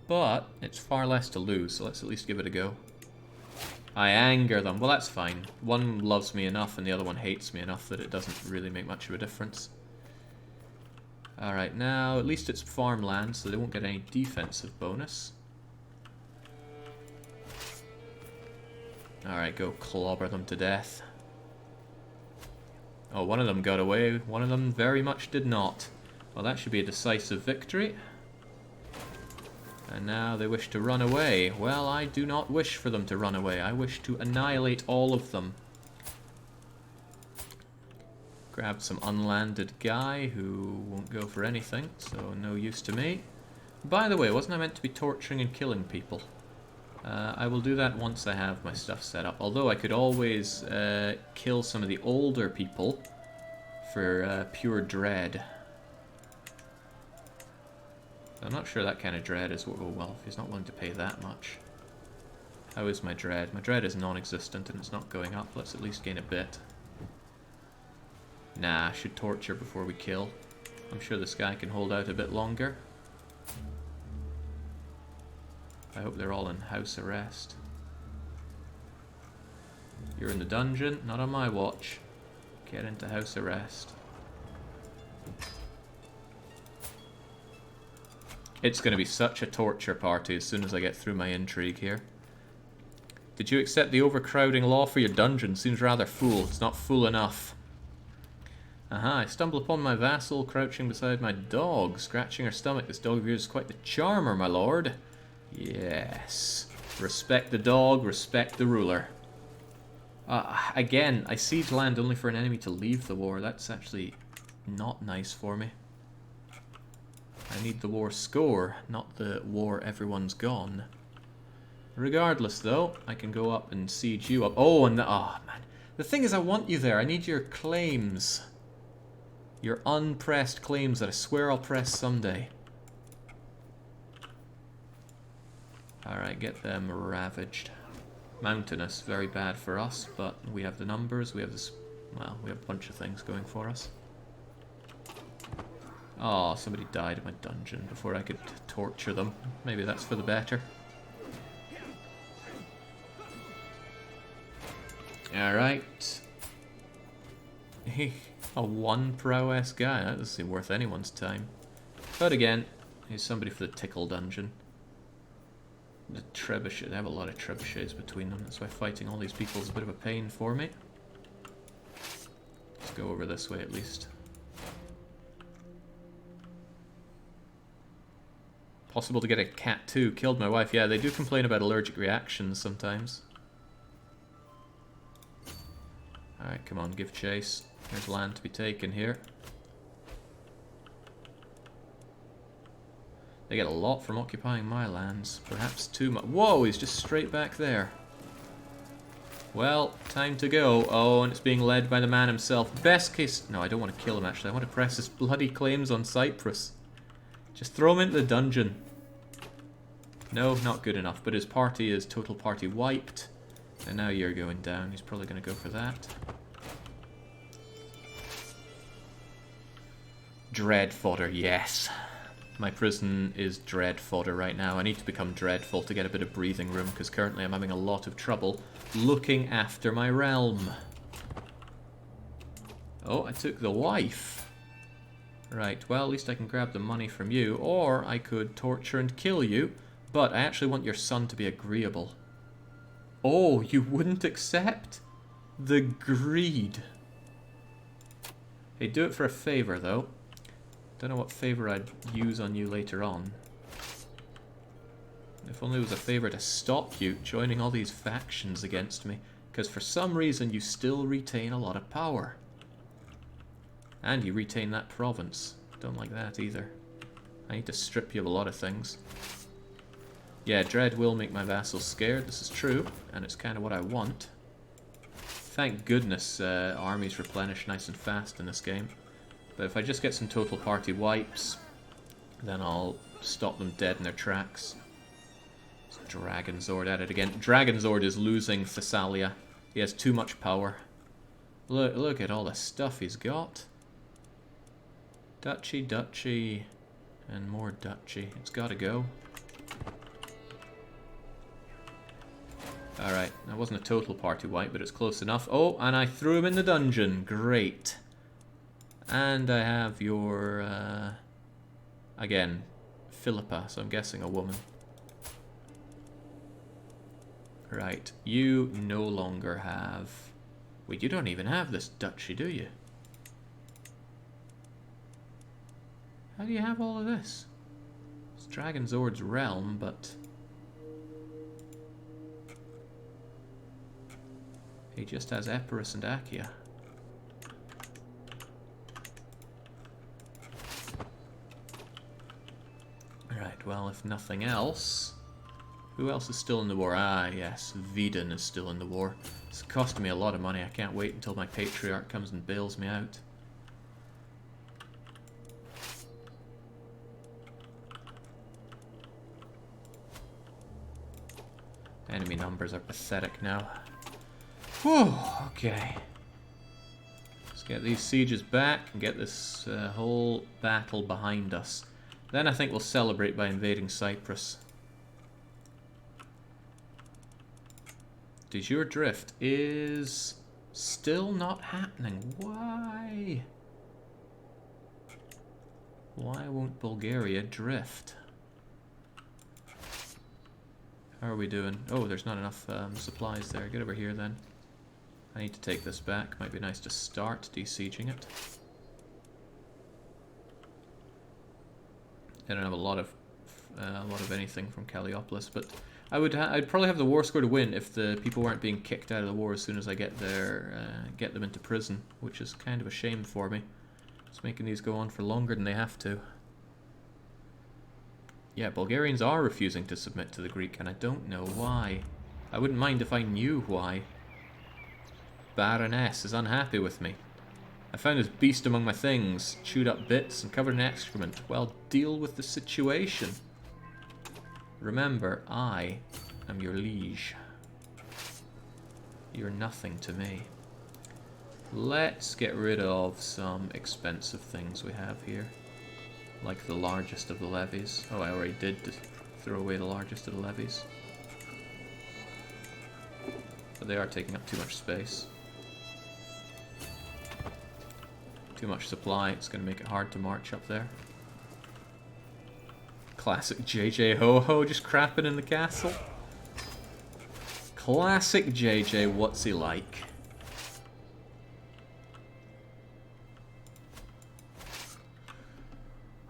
But it's far less to lose, so let's at least give it a go. I anger them. Well, that's fine. One loves me enough and the other one hates me enough that it doesn't really make much of a difference. Alright, now at least it's farmland, so they won't get any defensive bonus. Alright, go clobber them to death. Oh, one of them got away. One of them very much did not. Well, that should be a decisive victory. And now they wish to run away. Well, I do not wish for them to run away. I wish to annihilate all of them. Grab some unlanded guy who won't go for anything, so no use to me. By the way, wasn't I meant to be torturing and killing people? I will do that once I have my stuff set up. Although I could always kill some of the older people for pure dread. I'm not sure that kind of dread is... Oh, well, if he's not willing to pay that much. How is my dread? My dread is non-existent and it's not going up. Let's at least gain a bit. Nah, I should torture before we kill. I'm sure this guy can hold out a bit longer. I hope they're all in house arrest. You're in the dungeon, not on my watch. Get into house arrest. It's going to be such a torture party as soon as I get through my intrigue here. Did you accept the overcrowding law for your dungeon? Seems rather full. It's not full enough. Aha, I stumble upon my vassal crouching beside my dog, scratching her stomach. This dog of yours is quite the charmer, my lord. Yes. Respect the dog, respect the ruler. Again, I siege land only for an enemy to leave the war. That's actually not nice for me. I need the war score, not the war everyone's gone. Regardless, though, I can go up and siege you up. Oh, and oh, man. The thing is, I want you there. I need your claims. Your unpressed claims that I swear I'll press someday. Alright, get them ravaged. Mountainous, very bad for us, but we have the numbers, we have this... Well, we have a bunch of things going for us. Oh, somebody died in my dungeon before I could torture them. Maybe that's for the better. Alright. A one prowess guy, that doesn't seem worth anyone's time. But again, he's somebody for the tickle dungeon. The trebuchet, they have a lot of trebuchets between them, that's why fighting all these people is a bit of a pain for me. Let's go over this way at least. Possible to get a cat too. Killed my wife. Yeah, they do complain about allergic reactions sometimes. Alright, come on, give chase. There's land to be taken here. They get a lot from occupying my lands. Perhaps too much. Whoa, he's just straight back there. Well, time to go. Oh, and it's being led by the man himself. Best case... No, I don't want to kill him, actually. I want to press his bloody claims on Cyprus. Just throw him into the dungeon. No, not good enough. But his party is total party wiped. And now you're going down. He's probably going to go for that. Dread fodder, yes. My prison is dread fodder right now. I need to become dreadful to get a bit of breathing room, because currently I'm having a lot of trouble looking after my realm. Oh, I took the wife. Right, well, at least I can grab the money from you, or I could torture and kill you, but I actually want your son to be agreeable. Oh, you wouldn't accept? The greed. Hey, do it for a favor, though. Don't know what favor I'd use on you later on. If only it was a favor to stop you joining all these factions against me, because for some reason you still retain a lot of power. And you retain that province. Don't like that either. I need to strip you of a lot of things. Yeah, dread will make my vassals scared, this is true, and it's kind of what I want. Thank goodness armies replenish nice and fast in this game. But if I just get some total party wipes, then I'll stop them dead in their tracks. It's Dragon Zord at it again. Dragon Zord is losing Thessalia. He has too much power. Look at all the stuff he's got. Duchy, duchy, and more duchy. It's gotta go. Alright, that wasn't a total party wipe, but it's close enough. Oh, and I threw him in the dungeon. Great. And I have your, again, Philippa, so I'm guessing a woman. Right, you no longer have... Wait, you don't even have this duchy, do you? How do you have all of this? It's Dragonzord's realm, but... He just has Epirus and Achaia. Right, well, if nothing else... Who else is still in the war? Ah, yes, Veden is still in the war. It's costing me a lot of money. I can't wait until my patriarch comes and bails me out. Enemy numbers are pathetic now. Whew, okay. Let's get these sieges back and get this whole battle behind us. Then I think we'll celebrate by invading Cyprus. De jure drift is still not happening. Why? Why won't Bulgaria drift? How are we doing? Oh, there's not enough supplies there. Get over here then. I need to take this back. Might be nice to start besieging it. I don't have a lot of anything from Calliopolis, but I'd probably have the war score to win if the people weren't being kicked out of the war as soon as I get them into prison, which is kind of a shame for me. It's making these go on for longer than they have to. Yeah, Bulgarians are refusing to submit to the Greek, and I don't know why. I wouldn't mind if I knew why. Baroness is unhappy with me. I found this beast among my things, chewed up bits and covered in excrement. Well, deal with the situation. Remember, I am your liege. You're nothing to me. Let's get rid of some expensive things we have here. Like the largest of the levies. Oh, I already did throw away the largest of the levies. But they are taking up too much space. Too much supply, it's going to make it hard to march up there. Classic JJ Ho-Ho just crapping in the castle. Classic JJ, what's he like?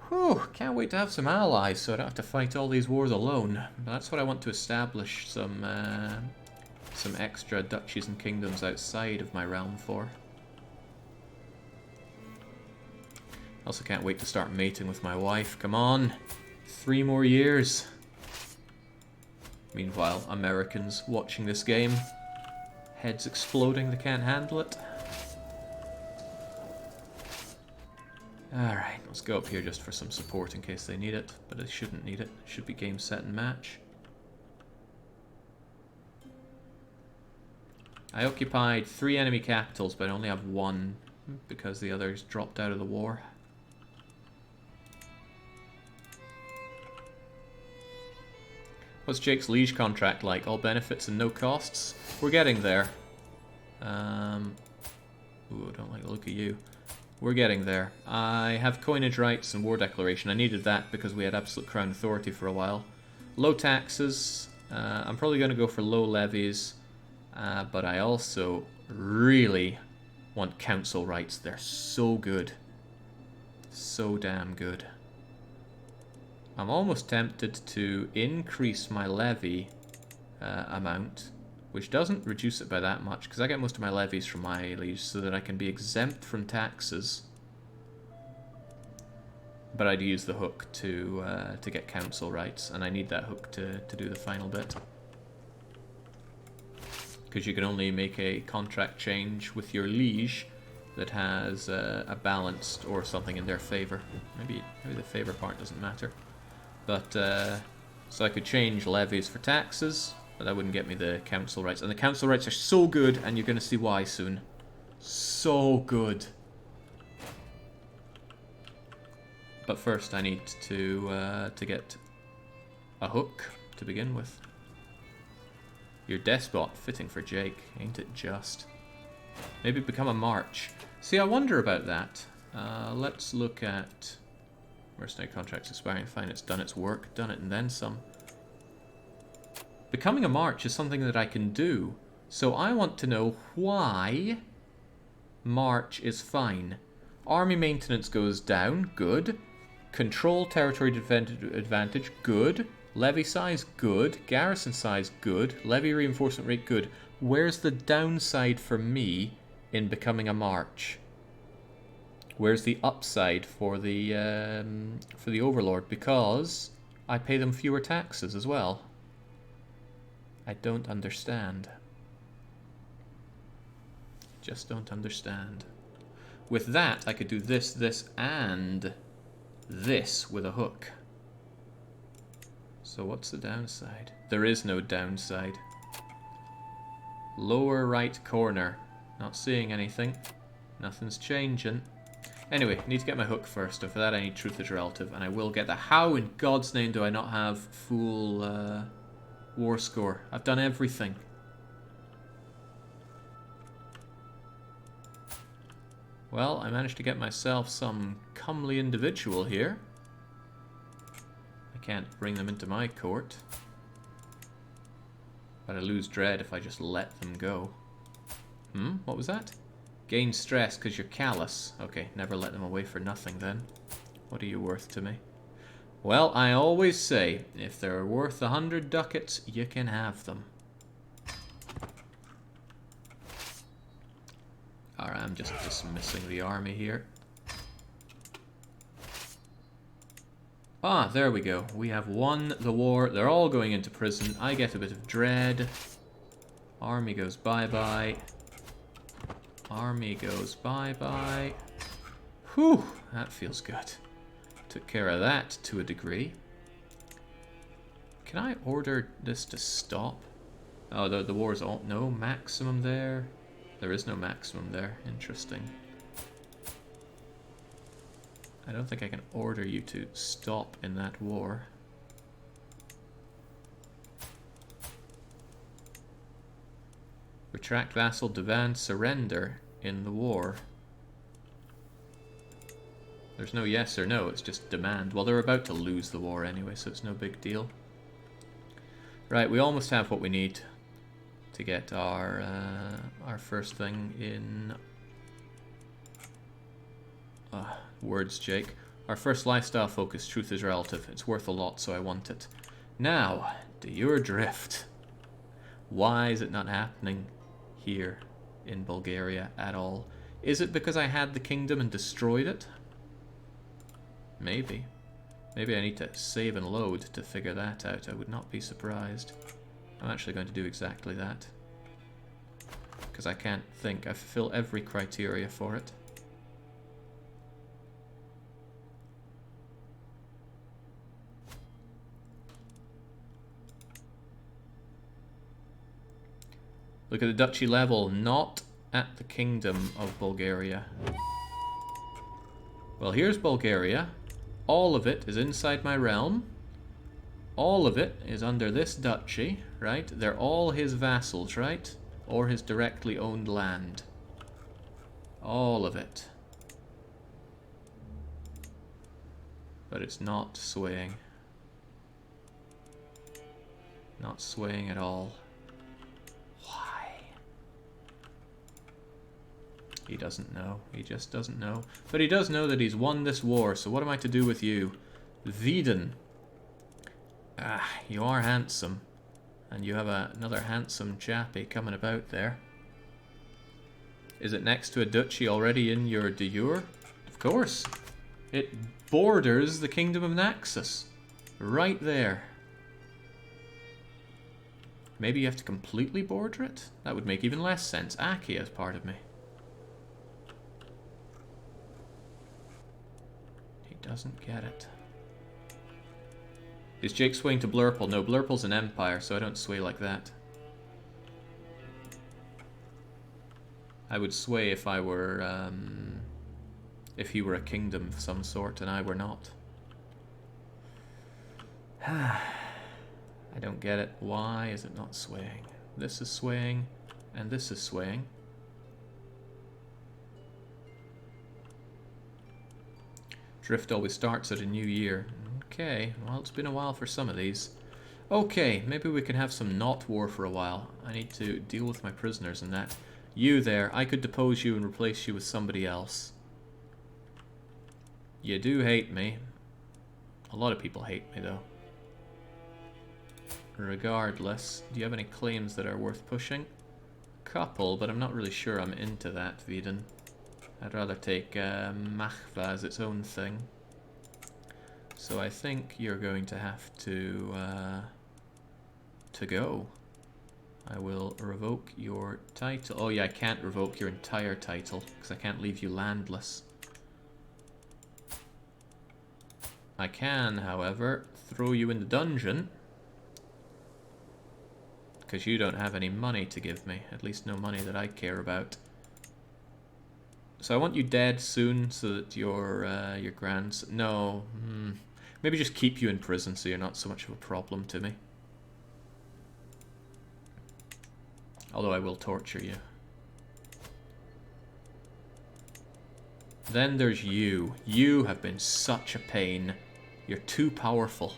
Whew, can't wait to have some allies so I don't have to fight all these wars alone. But that's what I want to establish, some extra duchies and kingdoms outside of my realm for. Also can't wait to start mating with my wife. Come on! 3 more years. Meanwhile, Americans watching this game. Heads exploding, they can't handle it. Alright, let's go up here just for some support in case they need it. But they shouldn't need it. It should be game, set, and match. I occupied 3 enemy capitals, but I only have 1 because the others dropped out of the war. What's Jake's liege contract like? All benefits and no costs? We're getting there. Ooh, I don't like the look of you. We're getting there. I have coinage rights and war declaration. I needed that because we had absolute crown authority for a while. Low taxes. I'm probably going to go for low levies. But I also really want council rights. They're so good. So damn good. I'm almost tempted to increase my levy amount, which doesn't reduce it by that much, because I get most of my levies from my liege, so that I can be exempt from taxes. But I'd use the hook to get council rights, and I need that hook to do the final bit. Because you can only make a contract change with your liege that has a balanced or something in their favor. Maybe the favor part doesn't matter. But, so I could change levies for taxes, but that wouldn't get me the council rights. And the council rights are so good, and you're going to see why soon. So good. But first I need to get a hook to begin with. Your despot, fitting for Jake, ain't it just? Maybe become a march. See, I wonder about that. Let's look at... Mercenary contracts expiring. Fine, it's done its work. Done it and then some. Becoming a march is something that I can do. So I want to know why march is fine. Army maintenance goes down. Good. Control territory advantage. Good. Levy size. Good. Garrison size. Good. Levy reinforcement rate. Good. Where's the downside for me in becoming a march? Where's the upside for the overlord? Because I pay them fewer taxes as well. I don't understand. Just don't understand. With that, I could do this, this, and this with a hook. So what's the downside? There is no downside. Lower right corner. Not seeing anything. Nothing's changing. Anyway, need to get my hook first, and for that I need truth is relative, and I will get that. How in God's name do I not have full war score? I've done everything. Well, I managed to get myself some comely individual here. I can't bring them into my court. But I lose dread if I just let them go. What was that? Gain stress because you're callous. Okay, never let them away for nothing then. What are you worth to me? Well, I always say, if they're worth 100 ducats, you can have them. Alright, I'm just dismissing the army here. Ah, there we go. We have won the war. They're all going into prison. I get a bit of dread. Army goes bye-bye. Army goes bye-bye. Whew, that feels good. Took care of that to a degree. Can I order this to stop? Oh, the war's all... No maximum there. There is no maximum there. Interesting. I don't think I can order you to stop in that war. Retract vassal demand surrender in the war. There's no yes or no, it's just demand. Well, they're about to lose the war anyway, so it's no big deal. Right, we almost have what we need to get our first thing in... words, Jake. Our first lifestyle focus, truth is relative. It's worth a lot, so I want it. Now, to your drift. Why is it not happening here in Bulgaria at all? Is it because I had the kingdom and destroyed it? Maybe. Maybe I need to save and load to figure that out. I would not be surprised. I'm actually going to do exactly that. Because I can't think. I fulfill every criteria for it. Look at the duchy level, not at the kingdom of Bulgaria. Well, here's Bulgaria. All of it is inside my realm. All of it is under this duchy, right? They're all his vassals, right? Or his directly owned land. All of it. But it's not swaying. Not swaying at all. He doesn't know. He just doesn't know. But he does know that he's won this war, so what am I to do with you? Wieden. Ah, you are handsome. And you have another handsome chappie coming about there. Is it next to a duchy already in your de jure? Of course. It borders the kingdom of Naxos. Right there. Maybe you have to completely border it? That would make even less sense. Achaia is part of me. Doesn't get it. Is Jake swaying to Blurple? No, Blurple's an empire, so I don't sway like that. I would sway if I were, if he were a kingdom of some sort and I were not. I don't get it. Why is it not swaying? This is swaying, and this is swaying. Drift always starts at a new year. Okay, well, it's been a while for some of these. Okay, maybe we can have some not war for a while. I need to deal with my prisoners and that. You there, I could depose you and replace you with somebody else. You do hate me. A lot of people hate me, though. Regardless, do you have any claims that are worth pushing? A couple, but I'm not really sure I'm into that, Veden. I'd rather take Machva as its own thing. So I think you're going to have to go. I will revoke your title. Oh yeah, I can't revoke your entire title, because I can't leave you landless. I can, however, throw you in the dungeon, because you don't have any money to give me. At least no money that I care about. So I want you dead soon, so that your grandson... No. Maybe just keep you in prison, so you're not so much of a problem to me. Although I will torture you. Then there's you. You have been such a pain. You're too powerful.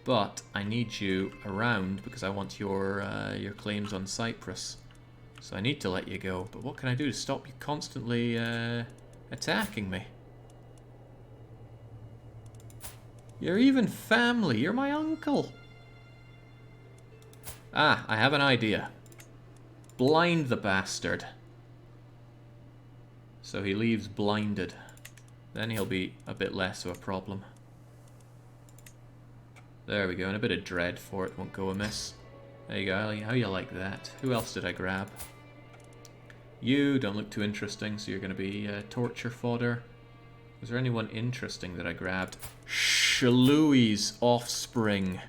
But I need you around because I want your claims on Cyprus. So I need to let you go. But what can I do to stop you constantly attacking me? You're even family. You're my uncle. Ah, I have an idea. Blind the bastard. So he leaves blinded. Then he'll be a bit less of a problem. There we go, and a bit of dread for it won't go amiss. There you go, how you like that? Who else did I grab? You don't look too interesting, so you're going to be torture fodder. Was there anyone interesting that I grabbed? Shalui's offspring.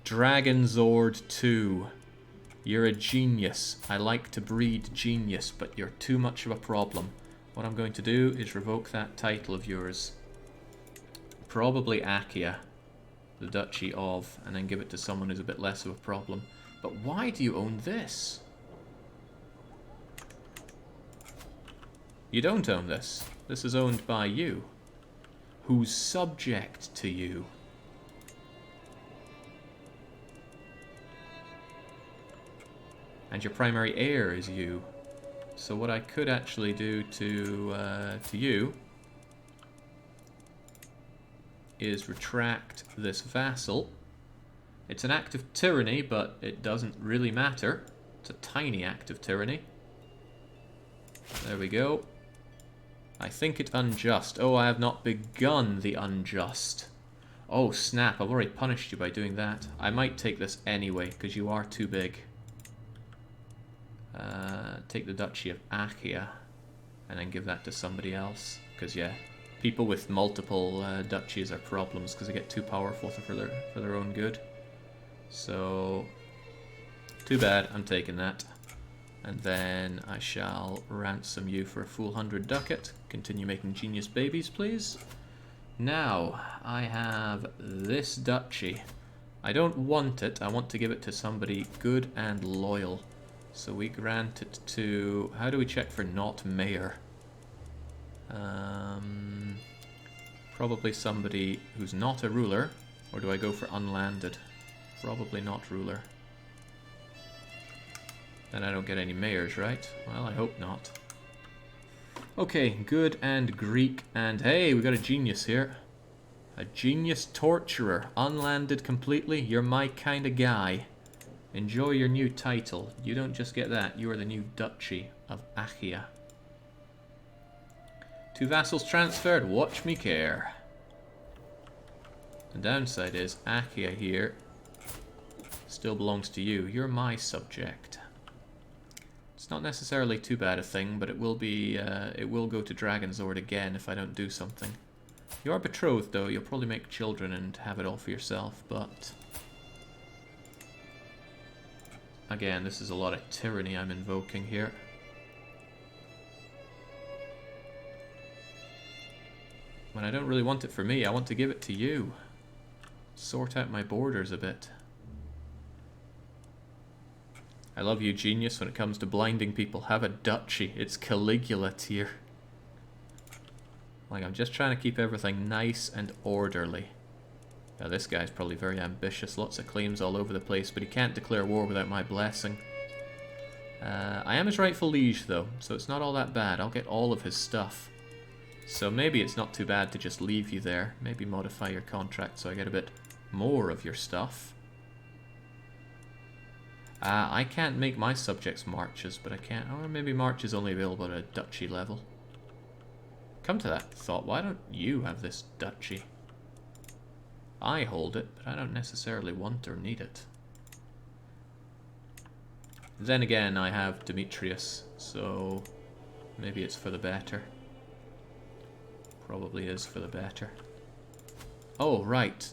Dragon Zord 2. You're a genius. I like to breed genius, but you're too much of a problem. What I'm going to do is revoke that title of yours. Probably Achaia, the Duchy of, and then give it to someone who's a bit less of a problem. But why do you own this? You don't own this. This is owned by you. Who's subject to you. And your primary heir is you. So what I could actually do to you is retract this vassal. It's an act of tyranny, but it doesn't really matter. It's a tiny act of tyranny. There we go. I think it's unjust. Oh, I have not begun the unjust. Oh, snap. I've already punished you by doing that. I might take this anyway, because you are too big. Take the Duchy of Achaia and then give that to somebody else. Because, yeah, people with multiple duchies are problems because they get too powerful for their own good. So, too bad. I'm taking that. And then I shall ransom you for a full 100 ducat. Continue making genius babies, please. Now, I have this duchy. I don't want it. I want to give it to somebody good and loyal. So we grant it to... How do we check for not mayor? Probably somebody who's not a ruler. Or do I go for unlanded? Probably not ruler. Then I don't get any mayors, right? Well, I hope not. Okay, good and Greek, and hey, we got a genius here. A genius torturer, unlanded completely. You're my kind of guy. Enjoy your new title. You don't just get that, you are the new Duchy of Achaia. 2 vassals transferred, watch me care. The downside is Achaia here still belongs to you. You're my subject. It's not necessarily too bad a thing, but it will be. It will go to Dragonzord again if I don't do something. You are betrothed, though. You'll probably make children and have it all for yourself, but again, this is a lot of tyranny I'm invoking here. When I don't really want it for me, I want to give it to you. Sort out my borders a bit. I love you, genius, when it comes to blinding people. Have a duchy. It's Caligula tier. Like, I'm just trying to keep everything nice and orderly. Now, this guy's probably very ambitious. Lots of claims all over the place, but he can't declare war without my blessing. I am his rightful liege, though, so it's not all that bad. I'll get all of his stuff. So maybe it's not too bad to just leave you there. Maybe modify your contract so I get a bit more of your stuff. I can't make my subjects marches, but I can't... Or maybe march is only available at a duchy level. Come to that thought, why don't you have this duchy? I hold it, but I don't necessarily want or need it. Then again, I have Demetrius, so maybe it's for the better. Probably is for the better. Oh, right.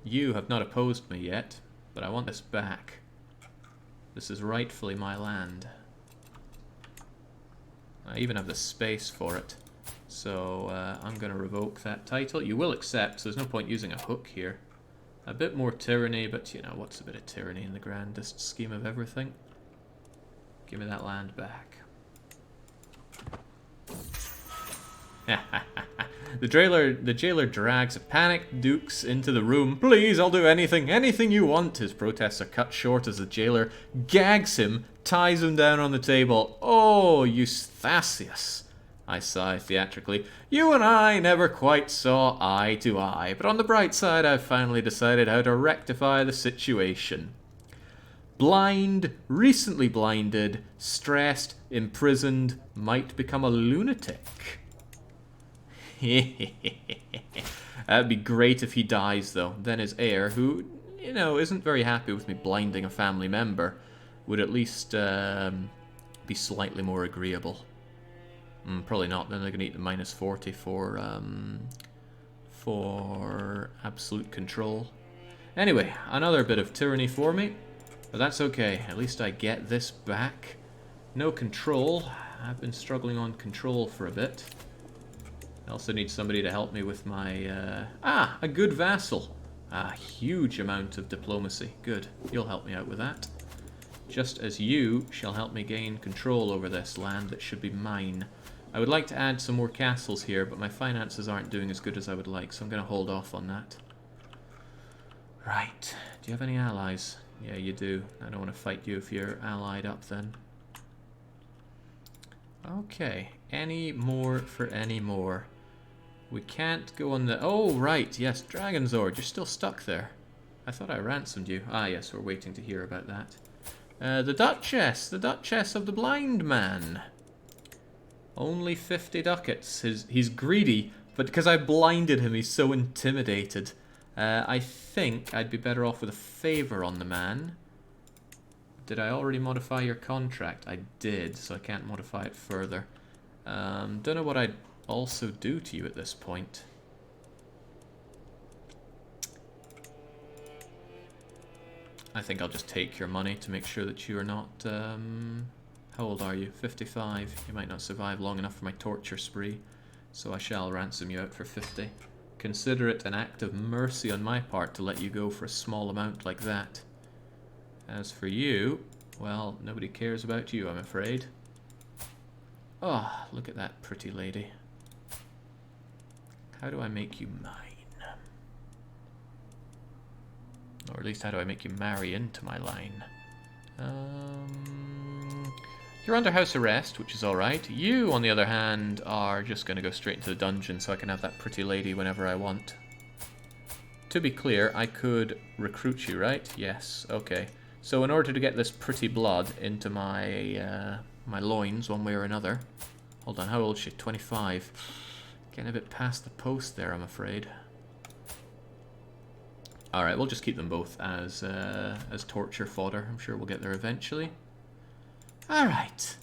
You have not opposed me yet, but I want this back. This is rightfully my land. I even have the space for it. So I'm going to revoke that title. You will accept, so there's no point using a hook here. A bit more tyranny, but you know, what's a bit of tyranny in the grandest scheme of everything? Give me that land back. The jailer drags a panicked Dukes into the room. Please, I'll do anything, anything you want. His protests are cut short as the jailer gags him, ties him down on the table. Oh, Eustathius, I sigh theatrically. You and I never quite saw eye to eye, but on the bright side, I've finally decided how to rectify the situation. Blind, recently blinded, stressed, imprisoned, might become a lunatic. That'd be great if he dies, though. Then his heir, who, you know, isn't very happy with me blinding a family member, would at least be slightly more agreeable. Probably not. Then they're going to eat the minus 40 for absolute control. Anyway, another bit of tyranny for me. But that's okay. At least I get this back. No control. I've been struggling on control for a bit. I also need somebody to help me with my... a good vassal. A huge amount of diplomacy. Good. You'll help me out with that. Just as you shall help me gain control over this land that should be mine. I would like to add some more castles here, but my finances aren't doing as good as I would like, so I'm going to hold off on that. Right. Do you have any allies? Yeah, you do. I don't want to fight you if you're allied up then. Okay. Any more for any more. We can't go on the... Oh, right. Yes, Dragonzord. You're still stuck there. I thought I ransomed you. Ah, yes, we're waiting to hear about that. The Duchess of the Blind Man. Only 50 ducats. He's greedy, but because I blinded him, he's so intimidated. I think I'd be better off with a favor on the man. Did I already modify your contract? I did, so I can't modify it further. Don't know what I'd also do to you at this point. I think I'll just take your money to make sure that you are not... how old are you? 55. You might not survive long enough for my torture spree, so I shall ransom you out for 50. Consider it an act of mercy on my part to let you go for a small amount like that. As for you, well, nobody cares about you, I'm afraid. Oh, look at that pretty lady. How do I make you mine? Or at least how do I make you marry into my line? You're under house arrest, which is alright. You, on the other hand, are just going to go straight into the dungeon so I can have that pretty lady whenever I want. To be clear, I could recruit you, right? Yes, okay. So in order to get this pretty blood into my my loins one way or another... Hold on, how old is she? 25. Getting a bit past the post there, I'm afraid. Alright, we'll just keep them both as torture fodder. I'm sure we'll get there eventually. Alright.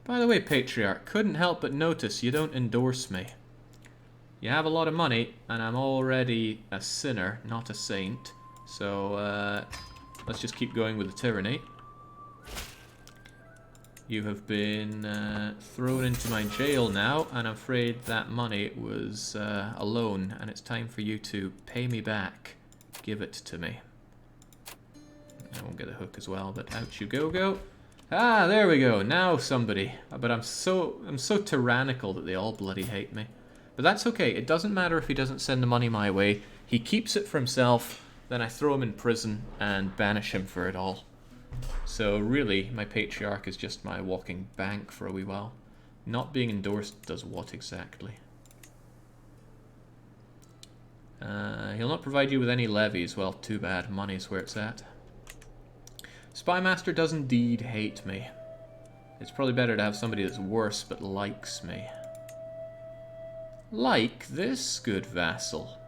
By the way, Patriarch, couldn't help but notice you don't endorse me. You have a lot of money, and I'm already a sinner, not a saint. So, let's just keep going with the tyranny. You have been thrown into my jail now, and I'm afraid that money was a loan, and it's time for you to pay me back. Give it to me. I won't get a hook as well, but out you go. Ah, there we go. Now somebody. But I'm so tyrannical that they all bloody hate me. But that's okay. It doesn't matter if he doesn't send the money my way. He keeps it for himself. Then I throw him in prison and banish him for it all. So really, my patriarch is just my walking bank for a wee while. Not being endorsed does what exactly? He'll not provide you with any levies. Well, too bad. Money's where it's at. Spymaster does indeed hate me. It's probably better to have somebody that's worse but likes me. Like this good vassal.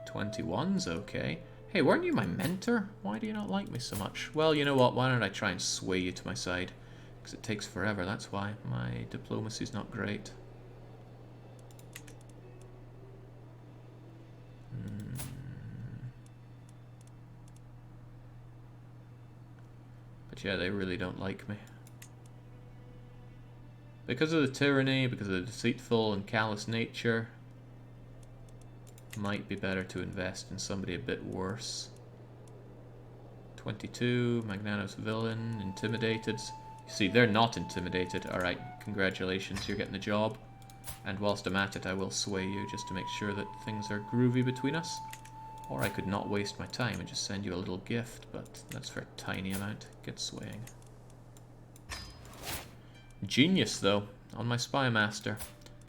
21's okay. Hey, weren't you my mentor? Why do you not like me so much? Well, you know what? Why don't I try and sway you to my side? Because it takes forever, that's why. My diplomacy's not great. But yeah, they really don't like me. Because of the tyranny, because of the deceitful and callous nature, might be better to invest in somebody a bit worse. 22, Magnanimous Villain, Intimidated. You see, they're not intimidated. Alright, congratulations, you're getting the job. And whilst I'm at it, I will sway you just to make sure that things are groovy between us. Or I could not waste my time and just send you a little gift, but that's for a tiny amount. Get swaying. Genius, though, on my Spymaster.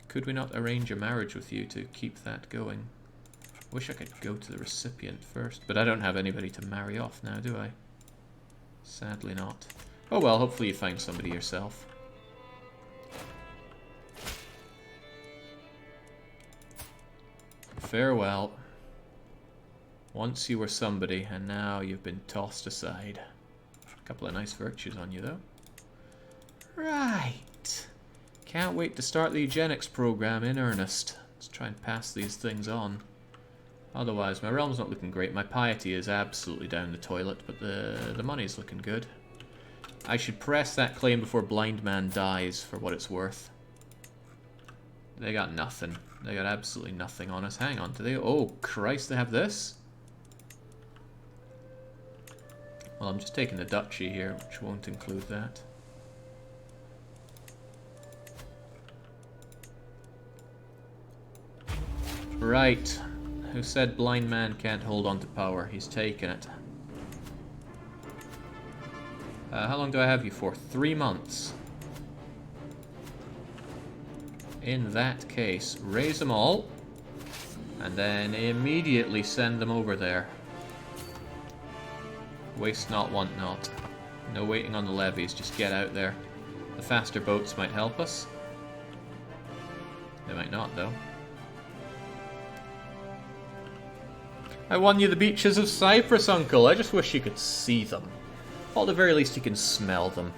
Could we not arrange a marriage with you to keep that going? Wish I could go to the recipient first, but I don't have anybody to marry off now, do I? Sadly not. Oh well, hopefully you find somebody yourself. Farewell. Once you were somebody, and now you've been tossed aside. A couple of nice virtues on you, though. Right. Can't wait to start the eugenics program in earnest. Let's try and pass these things on. Otherwise, my realm's not looking great. My piety is absolutely down the toilet, but the money's looking good. I should press that claim before Blind Man dies, for what it's worth. They got nothing. They got absolutely nothing on us. Hang on, do they? Oh, Christ, they have this? Well, I'm just taking the duchy here, which won't include that. Right. Who said blind man can't hold on to power? He's taken it. How long do I have you for? 3 months. In that case, raise them all, and then immediately send them over there. Waste not, want not. No waiting on the levies, just get out there. The faster boats might help us. They might not, though. I won you the beaches of Cyprus, Uncle. I just wish you could see them. Or at the very least you can smell them.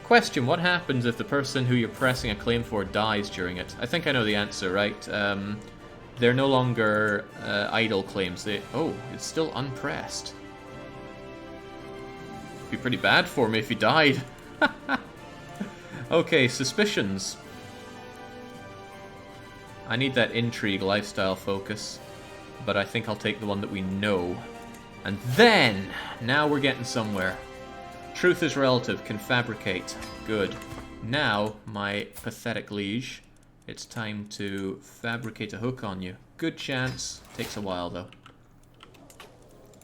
Question, what happens if the person who you're pressing a claim for dies during it? I think I know the answer, right? They're no longer idle claims. Oh, it's still unpressed. It'd be pretty bad for me if he died. Okay, suspicions. I need that intrigue lifestyle focus. But I think I'll take the one that we know. And then, now we're getting somewhere. Truth is relative, can fabricate. Good. Now, my pathetic liege, it's time to fabricate a hook on you. Good chance. Takes a while, though.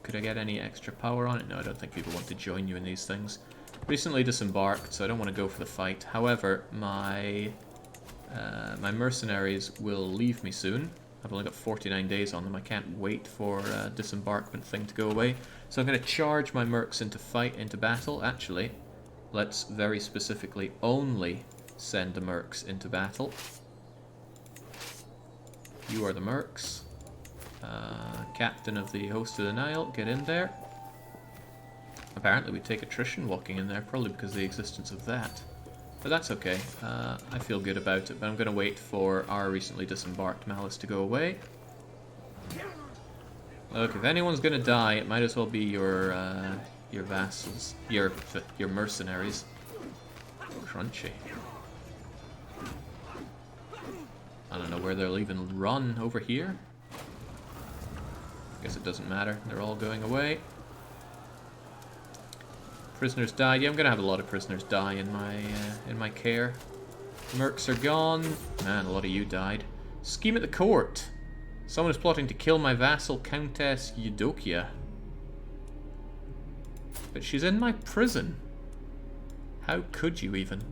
Could I get any extra power on it? No, I don't think people want to join you in these things. Recently disembarked, so I don't want to go for the fight. However, my mercenaries will leave me soon. I've only got 49 days on them. I can't wait for disembarkment thing to go away. So I'm going to charge my mercs into battle. Actually, let's very specifically only send the mercs into battle. You are the mercs. Captain of the Host of the Nile, get in there. Apparently we take attrition walking in there, probably because of the existence of that. But that's okay. I feel good about it, but I'm going to wait for our recently disembarked malice to go away. Look, if anyone's going to die, it might as well be your vassals, your mercenaries. Crunchy. I don't know where they'll even run over here. Guess it doesn't matter. They're all going away. Prisoners died. Yeah, I'm gonna have a lot of prisoners die in my care. Mercs are gone. Man, a lot of you died. Scheme at the court. Someone is plotting to kill my vassal, Countess Eudokia. But she's in my prison. How could you even?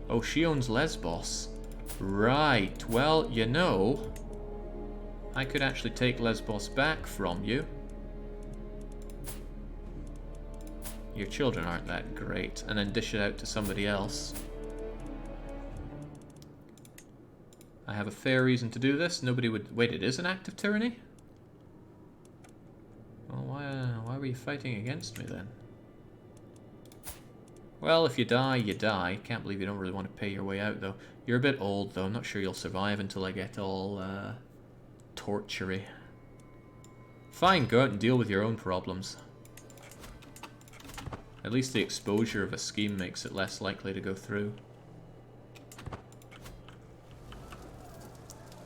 Oh, she owns Lesbos. Right. Well, you know, I could actually take Lesbos back from you. Your children aren't that great. And then dish it out to somebody else. I have a fair reason to do this. Nobody would... Wait, it is an act of tyranny? Well, why were you fighting against me then? Well, if you die, you die. Can't believe you don't really want to pay your way out, though. You're a bit old, though. I'm not sure you'll survive until I get all, tortury. Fine, go out and deal with your own problems. At least the exposure of a scheme makes it less likely to go through.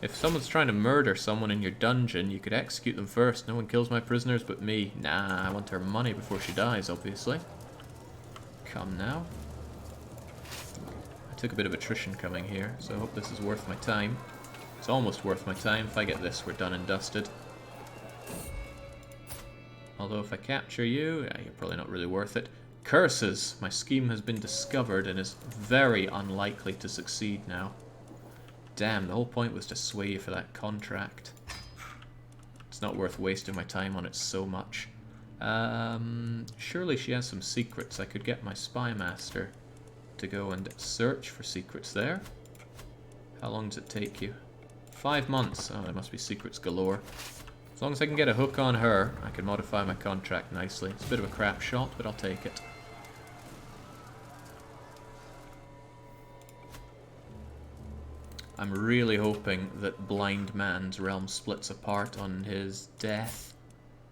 If someone's trying to murder someone in your dungeon, you could execute them first. No one kills my prisoners but me. Nah, I want her money before she dies, obviously. Come now. I took a bit of attrition coming here, so I hope this is worth my time. It's almost worth my time. If I get this, we're done and dusted. Although if I capture you, yeah, you're probably not really worth it. Curses! My scheme has been discovered and is very unlikely to succeed now. Damn, the whole point was to sway you for that contract. It's not worth wasting my time on it so much. Surely she has some secrets. I could get my spy master to go and search for secrets there. How long does it take you? 5 months. Oh, there must be secrets galore. As long as I can get a hook on her, I can modify my contract nicely. It's a bit of a crap shot, but I'll take it. I'm really hoping that Blind Man's realm splits apart on his death.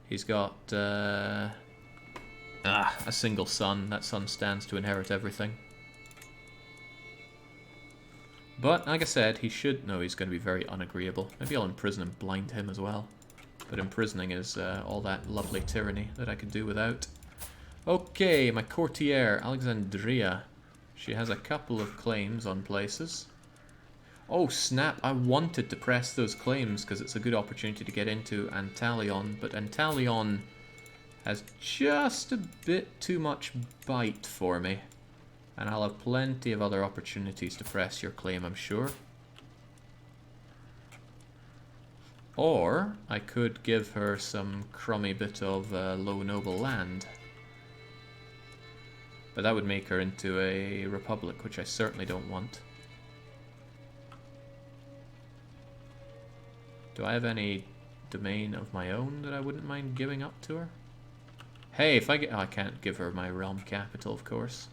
He's got a single son. That son stands to inherit everything. But, like I said, he should know he's going to be very unagreeable. Maybe I'll imprison and blind him as well. But imprisoning is all that lovely tyranny that I could do without. Okay, my courtier, Alexandria. She has a couple of claims on places. Oh snap, I wanted to press those claims because it's a good opportunity to get into Antalion, but Antalion has just a bit too much bite for me. And I'll have plenty of other opportunities to press your claim, I'm sure. Or I could give her some crummy bit of low noble land. But that would make her into a republic, which I certainly don't want. Do I have any domain of my own that I wouldn't mind giving up to her? Hey, if I get... Oh, I can't give her my realm capital, of course.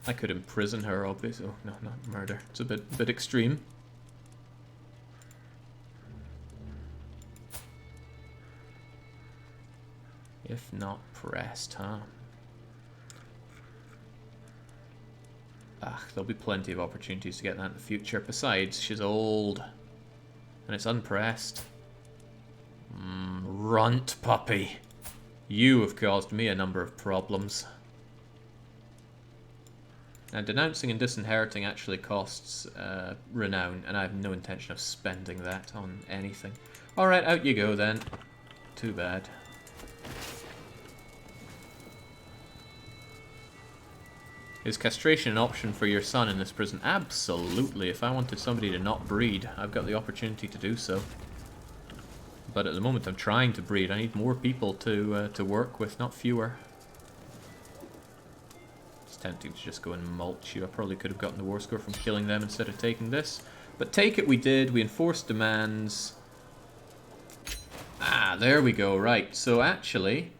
I could imprison her, obviously. Oh, no, not murder. It's a bit extreme. If not pressed, huh? There'll be plenty of opportunities to get that in the future. Besides, she's old. And it's unpressed. Runt puppy. You have caused me a number of problems. Now, denouncing and disinheriting actually costs renown, and I have no intention of spending that on anything. Alright, out you go then. Too bad. Is castration an option for your son in this prison? Absolutely. If I wanted somebody to not breed, I've got the opportunity to do so. But at the moment I'm trying to breed. I need more people to work with, not fewer. It's tempting to just go and mulch you. I probably could have gotten the war score from killing them instead of taking this. But take it we did. We enforced demands. There we go. Right. So actually...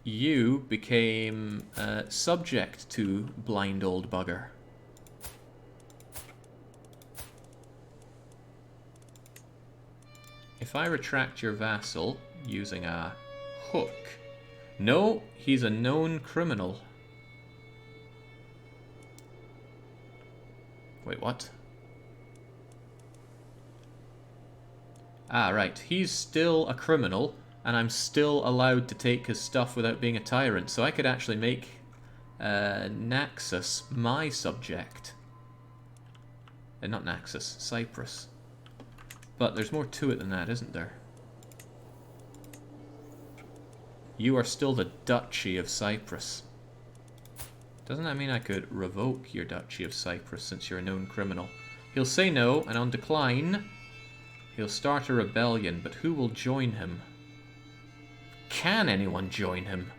you became subject to blind old bugger. If I retract your vassal using a hook... No, he's a known criminal. Wait, what? Ah, right. He's still a criminal, and I'm still allowed to take his stuff without being a tyrant. So I could actually make Naxos my subject. Not Naxos, Cyprus. But there's more to it than that, isn't there? You are still the Duchy of Cyprus. Doesn't that mean I could revoke your Duchy of Cyprus since you're a known criminal? He'll say no, and on decline, he'll start a rebellion, but who will join him? Can anyone join him?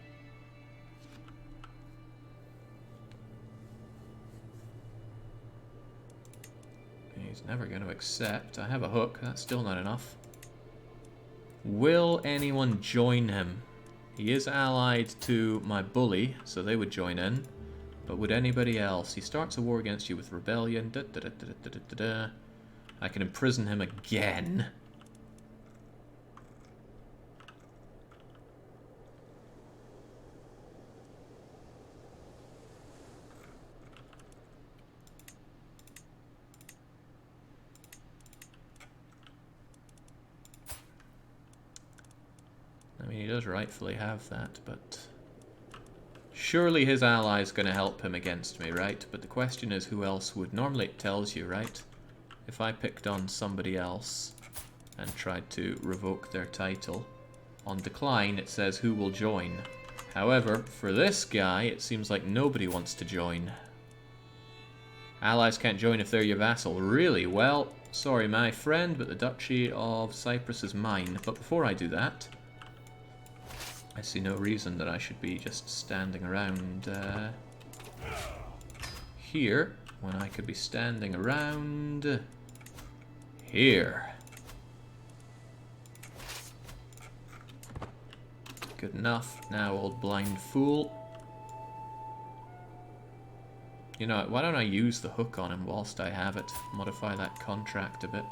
He's never going to accept. I have a hook, that's still not enough. Will anyone join him? He is allied to my bully, so they would join in. But would anybody else? He starts a war against you with rebellion. Da, da, da, da, da, da, da, da. I can imprison him again. I mean, he does rightfully have that, but surely his ally's going to help him against me, right? But the question is, who else would? Normally it tells you, right? If I picked on somebody else and tried to revoke their title, on decline it says who will join. However, for this guy, it seems like nobody wants to join. Allies can't join if they're your vassal. Really? Well, sorry my friend, but the Duchy of Cyprus is mine. But before I do that, I see no reason that I should be just standing around here when I could be standing around here. Good enough. Now, old blind fool. You know, why don't I use the hook on him whilst I have it? Modify that contract a bit.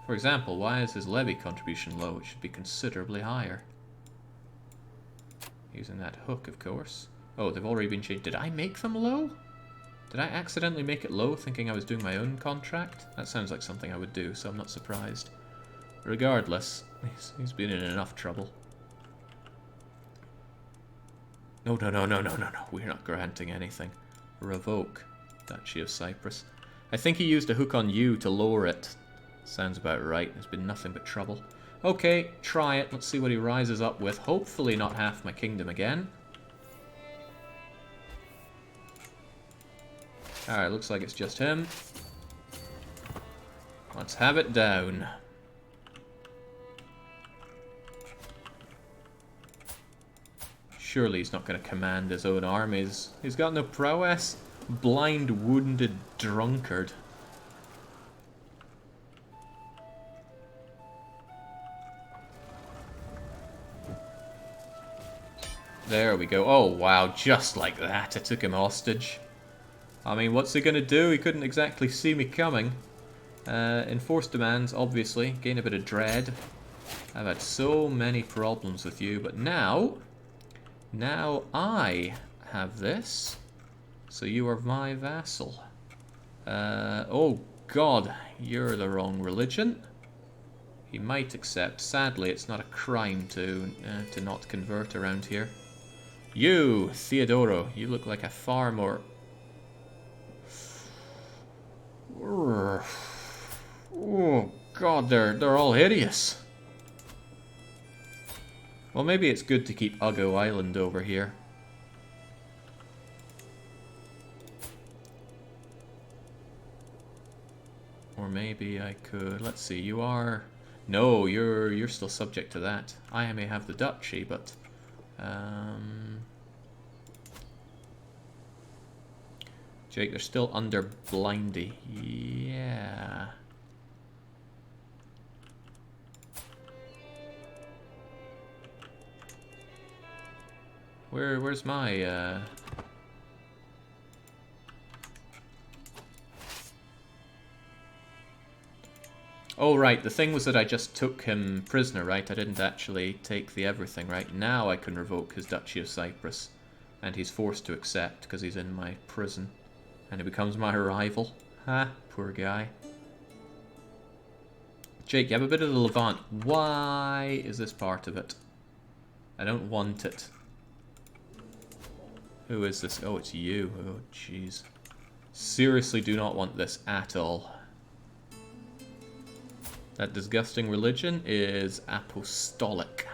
For example, why is his levy contribution low? It should be considerably higher. Using that hook, of course. Oh, they've already been changed. Did I make them low? Did I accidentally make it low, thinking I was doing my own contract? That sounds like something I would do, so I'm not surprised. Regardless, he's been in enough trouble. No, no, no, no, no, no, no. We're not granting anything. Revoke. Duchy of Cyprus. I think he used a hook on you to lower it. Sounds about right. There's been nothing but trouble. Okay, try it. Let's see what he rises up with. Hopefully not half my kingdom again. Alright, looks like it's just him. Let's have it down. Surely he's not going to command his own armies. He's got no prowess. Blind, wounded drunkard. There we go. Oh, wow. Just like that. I took him hostage. I mean, what's he going to do? He couldn't exactly see me coming. Enforce demands, obviously. Gain a bit of dread. I've had so many problems with you, but now I have this. So you are my vassal. Oh God, you're the wrong religion. He might accept. Sadly, it's not a crime to not convert around here. You, Theodoro, you look like a far more... Oh God, they're all hideous. Well, maybe it's good to keep Uggo Island over here. Or maybe I could... Let's see, you are... No, you're still subject to that. I may have the duchy, but... Jake, they're still under Blindy. Yeah... Where's my, Oh, right, the thing was that I just took him prisoner, right? I didn't actually take the everything, right? Now I can revoke his Duchy of Cyprus. And he's forced to accept, because he's in my prison. And he becomes my rival. Ha, poor guy. Jake, you have a bit of the Levant. Why is this part of it? I don't want it. Who is this? Oh, it's you. Oh, jeez. Seriously do not want this at all. That disgusting religion is apostolic.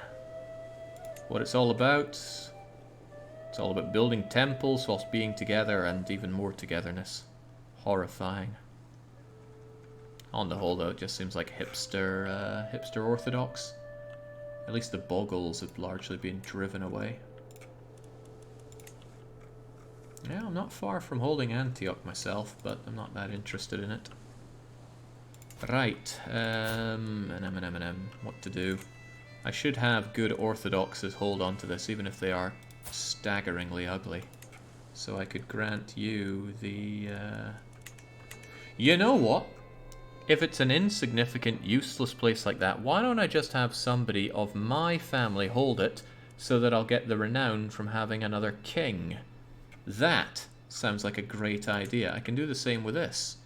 What it's all about? It's all about building temples whilst being together and even more togetherness. Horrifying. On the whole, though, it just seems like hipster orthodox. At least the boggles have largely been driven away. Yeah, I'm not far from holding Antioch myself, but I'm not that interested in it. Right, what to do? I should have good orthodoxes hold on to this, even if they are staggeringly ugly. So I could grant you the... You know what? If it's an insignificant, useless place like that, why don't I just have somebody of my family hold it, so that I'll get the renown from having another king? That sounds like a great idea. I can do the same with this.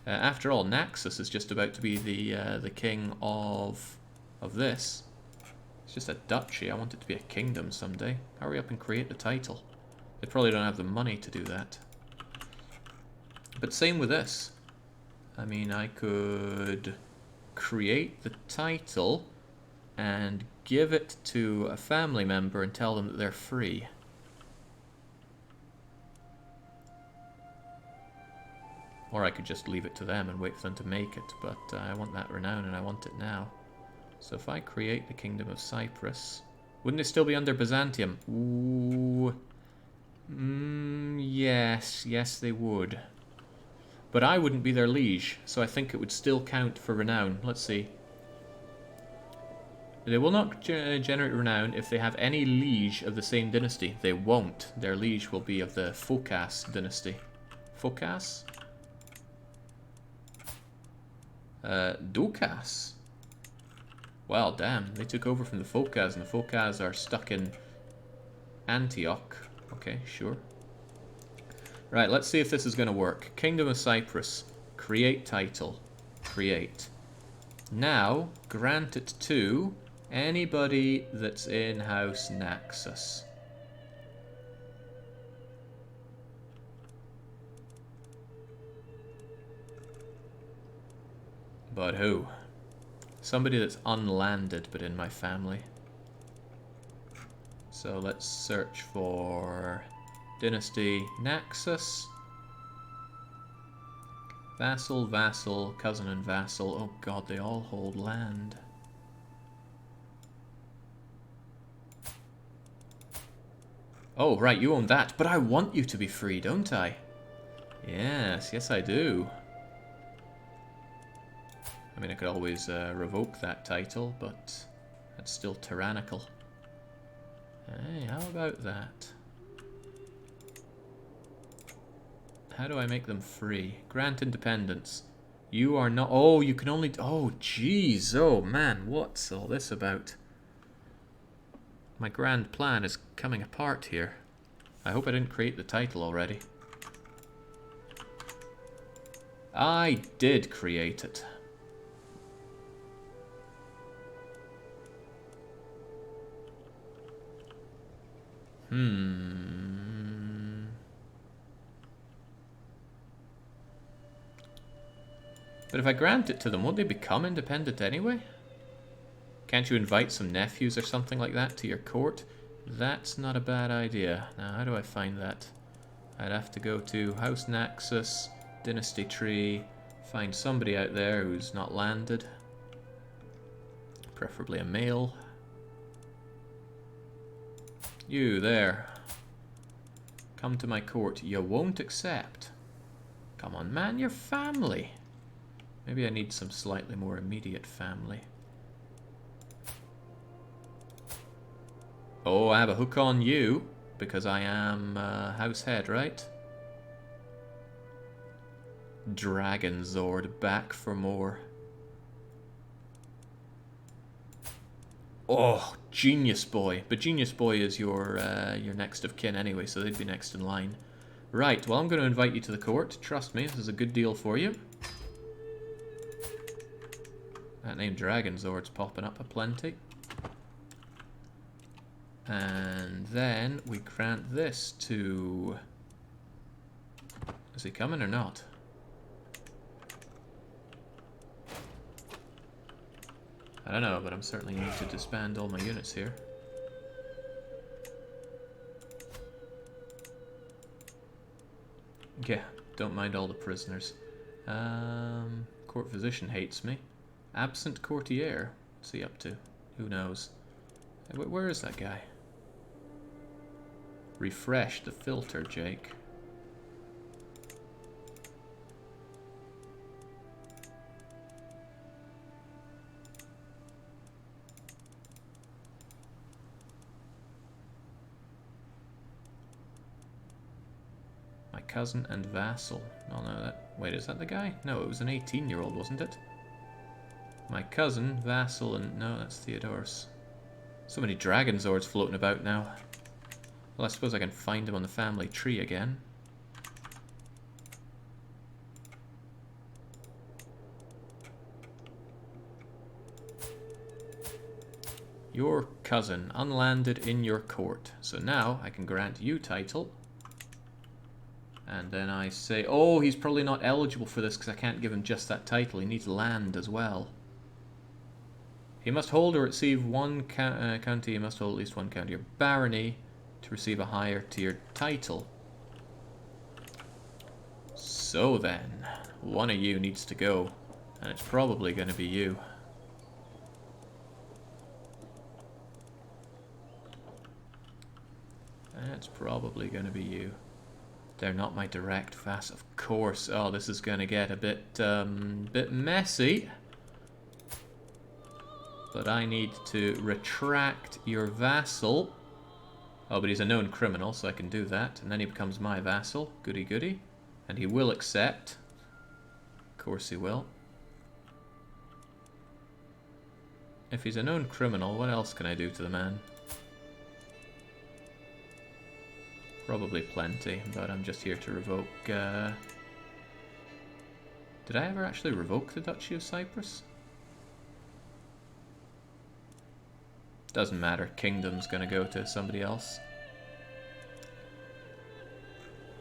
After all, Naxos is just about to be the king of this. It's just a duchy. I want it to be a kingdom someday. Hurry up and create the title. They probably don't have the money to do that. But same with this. I mean, I could create the title and give it to a family member and tell them that they're free. Or I could just leave it to them and wait for them to make it, but I want that renown and I want it now. So if I create the Kingdom of Cyprus, wouldn't it still be under Byzantium? Ooh. Yes, they would. But I wouldn't be their liege, so I think it would still count for renown. Let's see. They will not generate renown if they have any liege of the same dynasty. They won't. Their liege will be of the Phocas dynasty. Phocas? Ducas. Well, damn. They took over from the Phocas, and the Phocas are stuck in Antioch. Okay, sure. Right, let's see if this is going to work. Kingdom of Cyprus. Create title. Create. Now, grant it to anybody that's in House Naxos. But who? Somebody that's unlanded but in my family. So let's search for Dynasty Naxos. Vassal, vassal, cousin and vassal. Oh god, they all hold land. Oh, right, you own that. But I want you to be free, don't I? Yes, I do. I mean, I could always revoke that title, but that's still tyrannical. Hey, how about that? How do I make them free? Grant independence. You are not... Oh, you can only... Oh, jeez. Oh, man. What's all this about? My grand plan is coming apart here. I hope I didn't create the title already. I did create it. But if I grant it to them, won't they become independent anyway? Can't you invite some nephews or something like that to your court? That's not a bad idea. Now, how do I find that? I'd have to go to House Naxos, Dynasty Tree, find somebody out there who's not landed. Preferably a male. You there. Come to my court. You won't accept. Come on, man, you're family. Maybe I need some slightly more immediate family. Oh, I have a hook on you, because I am house head, right? Dragon Zord, back for more. Oh, Genius Boy. But Genius Boy is your next of kin anyway, so they'd be next in line. Right, well, I'm going to invite you to the court. Trust me, this is a good deal for you. That name Dragon Zord's popping up aplenty. And then we grant this to... Is he coming or not? I don't know, but I'm certainly need to disband all my units here. Yeah, don't mind all the prisoners. Court physician hates me. Absent courtier. What's he up to? Who knows? Where is that guy? Refresh the filter, Jake. My cousin and vassal. Oh no, that... Wait, is that the guy? No, it was an 18-year-old, wasn't it? My cousin, vassal, and... No, that's Theodorus. So many Dragon Zords floating about now. Well, I suppose I can find him on the family tree again. Your cousin, unlanded in your court. So now I can grant you title. And then I say, oh, he's probably not eligible for this because I can't give him just that title. He needs land as well. He must hold or receive one county. He must hold at least one county or barony to receive a higher tiered title. So then, one of you needs to go. And it's probably going to be you. It's probably going to be you. They're not my direct vassal, of course. Oh, this is going to get a bit messy. But I need to retract your vassal. Oh, but he's a known criminal, so I can do that. And then he becomes my vassal. Goody goody. And he will accept. Of course he will. If he's a known criminal, what else can I do to the man? Probably plenty, but I'm just here to revoke... Did I ever actually revoke the Duchy of Cyprus? Doesn't matter, kingdom's gonna go to somebody else.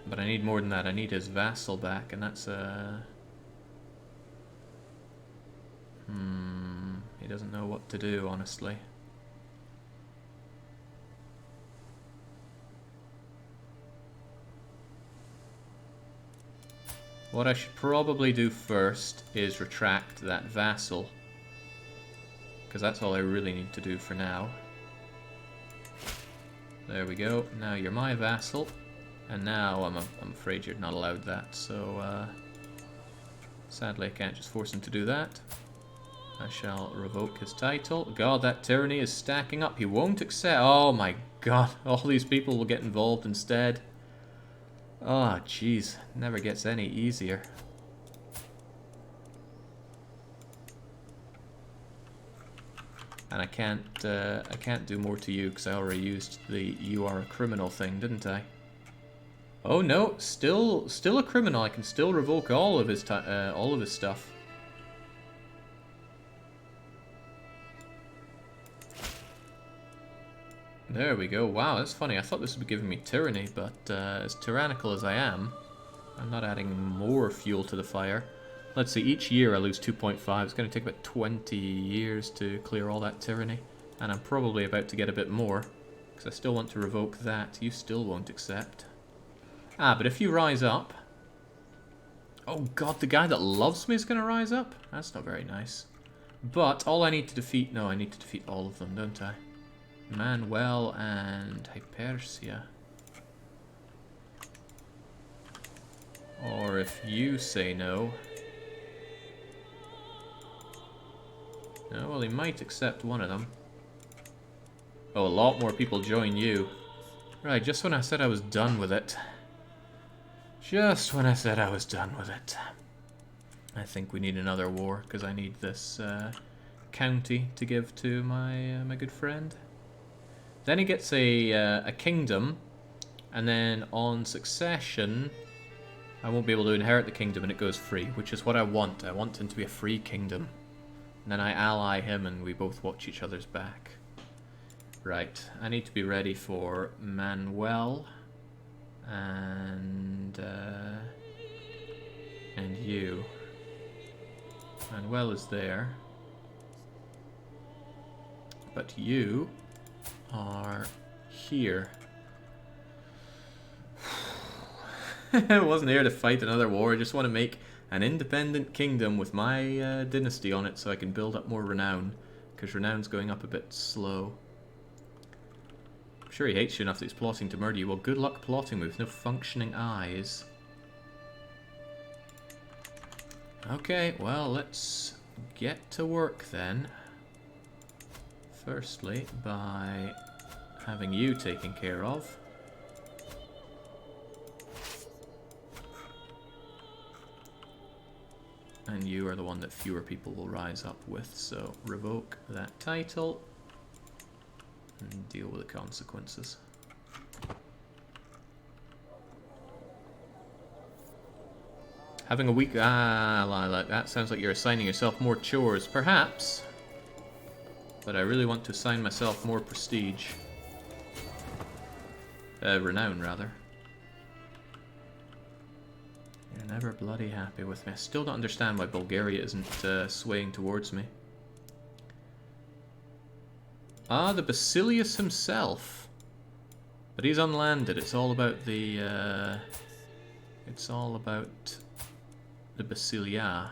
But I need more than that, I need his vassal back, and that's he doesn't know what to do, honestly. What I should probably do first is retract that vassal. Because that's all I really need to do for now. There we go. Now you're my vassal. And now I'm afraid you're not allowed that. So sadly I can't just force him to do that. I shall revoke his title. God, that tyranny is stacking up. He won't accept. Oh my god. All these people will get involved instead. Oh jeez. Never gets any easier. And I can't do more to you because I already used the "you are a criminal" thing, didn't I? Oh no, still a criminal. I can still revoke all of his stuff. There we go. Wow, that's funny. I thought this would be giving me tyranny, but as tyrannical as I am, I'm not adding more fuel to the fire. Let's see, each year I lose 2.5. It's going to take about 20 years to clear all that tyranny. And I'm probably about to get a bit more, because I still want to revoke that. You still won't accept. Ah, but if you rise up... Oh god, the guy that loves me is going to rise up? That's not very nice. But all I need to defeat... No, I need to defeat all of them, don't I? Manuel and Hypersia. Or if you say no... No, well, he might accept one of them. Oh, a lot more people join you. Right, just when I said I was done with it. Just when I said I was done with it. I think we need another war, because I need this county to give to my good friend. Then he gets a kingdom, and then on succession, I won't be able to inherit the kingdom and it goes free, which is what I want. I want him to be a free kingdom. And then I ally him and we both watch each other's back. Right, I need to be ready for Manuel and you. Manuel is there. But you are here. I wasn't here to fight another war, I just want to make an independent kingdom with my dynasty on it so I can build up more renown, because renown's going up a bit slow. I'm sure he hates you enough that he's plotting to murder you. Well, good luck plotting with no functioning eyes. Okay, well, let's get to work then. Firstly, by having you taken care of. And you are the one that fewer people will rise up with, so revoke that title and deal with the consequences. Having a week... like that sounds like you're assigning yourself more chores. Perhaps. But I really want to assign myself more prestige. Renown, rather. You're never bloody happy with me. I still don't understand why Bulgaria isn't swaying towards me. Ah, the Basilius himself. But he's unlanded. It's all about the... it's all about the Basilia.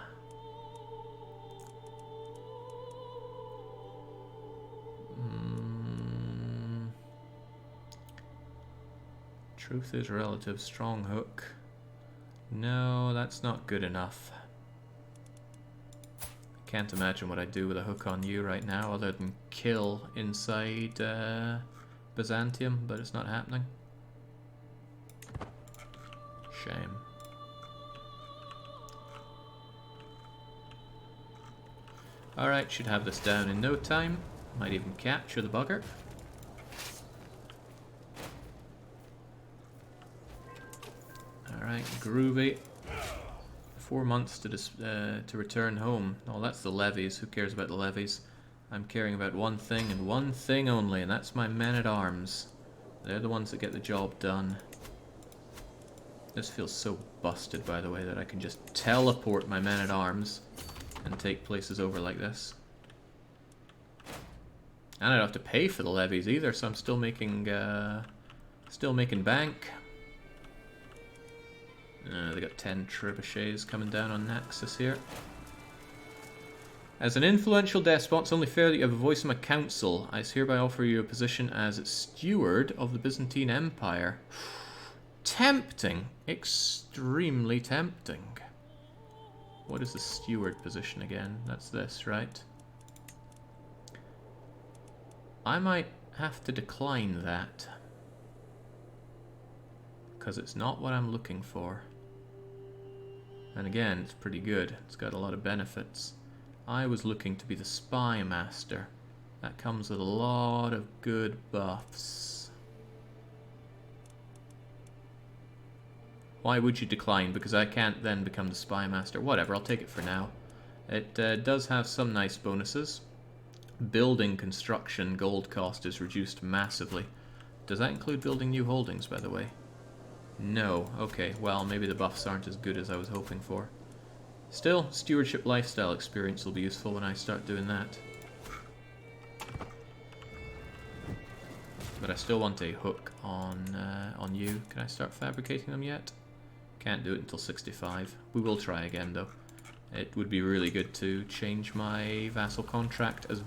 Truth is relative. Strong hook. No, that's not good enough. I can't imagine what I'd do with a hook on you right now other than kill inside Byzantium, but it's not happening. Shame. Alright, should have this down in no time. Might even capture the bugger. Alright, groovy. 4 months to return home. Oh, that's the levies. Who cares about the levies? I'm caring about one thing and one thing only, and that's my men-at-arms. They're the ones that get the job done. This feels so busted, by the way, that I can just teleport my men-at-arms and take places over like this. And I don't have to pay for the levies either, so I'm still making bank. They got 10 trebuchets coming down on Naxos here. As an influential despot, it's only fair that you have a voice in my council. I hereby offer you a position as steward of the Byzantine Empire. Tempting. Extremely tempting. What is the steward position again? That's this, right? I might have to decline that. Because it's not what I'm looking for. And again, it's pretty good. It's got a lot of benefits. I was looking to be the spy master. That comes with a lot of good buffs. Why would you decline? Because I can't then become the spy master. Whatever, I'll take it for now. It does have some nice bonuses. Building construction gold cost is reduced massively. Does that include building new holdings, by the way? No. Okay, well, maybe the buffs aren't as good as I was hoping for. Still, stewardship lifestyle experience will be useful when I start doing that. But I still want a hook on you. Can I start fabricating them yet? Can't do it until 65. We will try again, though. It would be really good to change my vassal contract as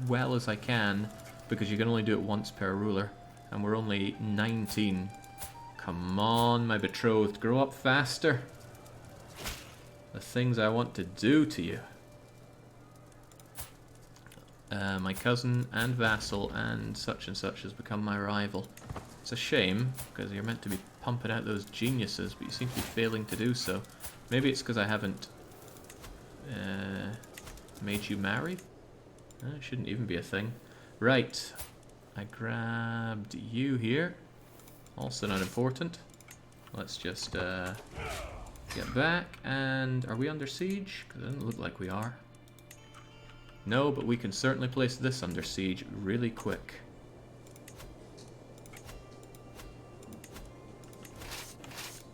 well as I can, because you can only do it once per ruler, and we're only 19. Come on, my betrothed, grow up faster. The things I want to do to you. My cousin and vassal and such has become my rival. It's a shame, because you're meant to be pumping out those geniuses, but you seem to be failing to do so. Maybe it's because I haven't made you marry? It shouldn't even be a thing. Right, I grabbed you here. Also not important. Let's just get back, and are we under siege? Because it doesn't look like we are. No, but we can certainly place this under siege really quick.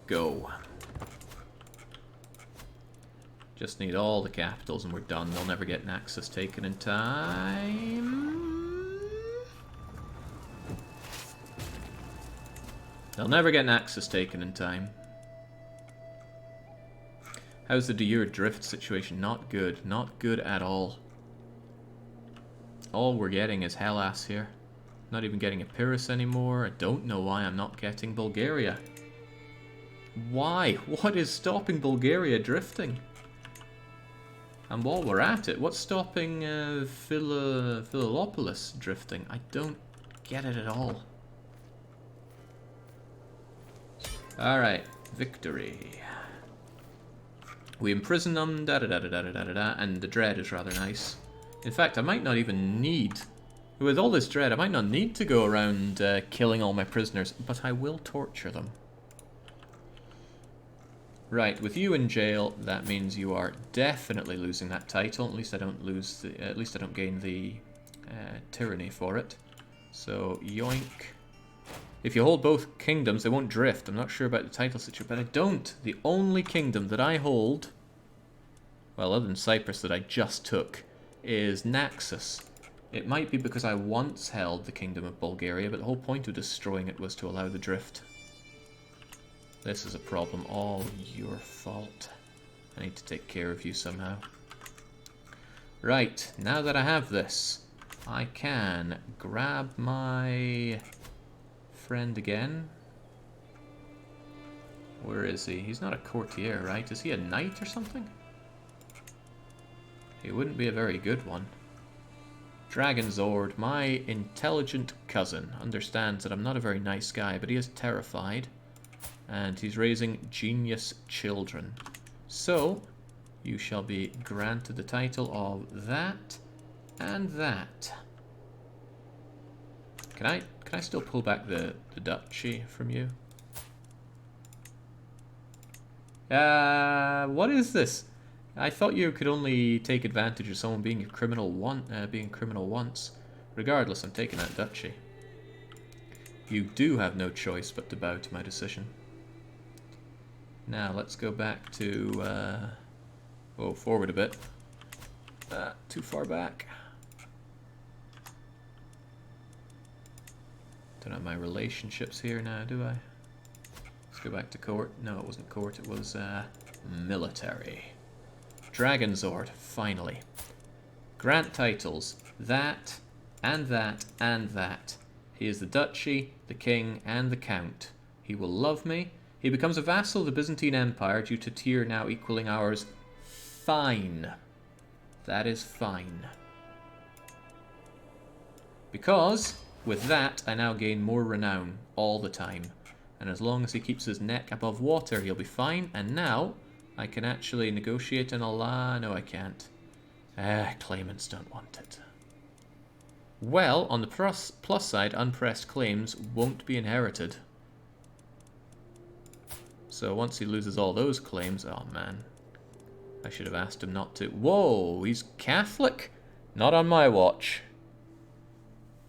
Go. Just need all the capitals and we're done. They'll never get Naxos taken in time. They'll never get Naxos taken in time. How's the Deir drift situation? Not good. Not good at all. All we're getting is Hellas here. Not even getting Epirus anymore. I don't know why I'm not getting Bulgaria. Why? What is stopping Bulgaria drifting? And while we're at it, what's stopping Philolopolis drifting? I don't get it at all. Alright, victory. We imprison them, da-da-da-da-da-da-da-da, and the dread is rather nice. In fact, I might not even need... With all this dread, I might not need to go around killing all my prisoners, but I will torture them. Right, with you in jail, that means you are definitely losing that title. At least I don't lose the, at least I don't gain the tyranny for it. So yoink. If you hold both kingdoms, they won't drift. I'm not sure about the title situation, but I don't. The only kingdom that I hold, well, other than Cyprus that I just took, is Naxos. It might be because I once held the kingdom of Bulgaria, but the whole point of destroying it was to allow the drift. This is a problem. All your fault. I need to take care of you somehow. Right, now that I have this, I can grab my friend again. Where is he? He's not a courtier, right? Is he a knight or something? He wouldn't be a very good one. Dragon Zord, my intelligent cousin, understands that I'm not a very nice guy, but he is terrified. And he's raising genius children. So, you shall be granted the title of that and that. Can I still pull back the duchy from you? What is this? I thought you could only take advantage of someone being a criminal once. Regardless, I'm taking that duchy. You do have no choice but to bow to my decision. Now let's go back to oh, forward a bit. Too far back. Don't have my relationships here now, do I? Let's go back to court. No, it wasn't court, it was military. Dragon Zord, finally. Grant titles. That, and that, and that. He is the duchy, the king, and the count. He will love me. He becomes a vassal of the Byzantine Empire due to tier now equaling ours. Fine. That is fine. Because, with that, I now gain more renown all the time. And as long as he keeps his neck above water, he'll be fine. And now, I can actually negotiate an ally. No, I can't. Claimants don't want it. Well, on the plus side, unpressed claims won't be inherited. So once he loses all those claims, oh man. I should have asked him not to. Whoa, he's Catholic? Not on my watch.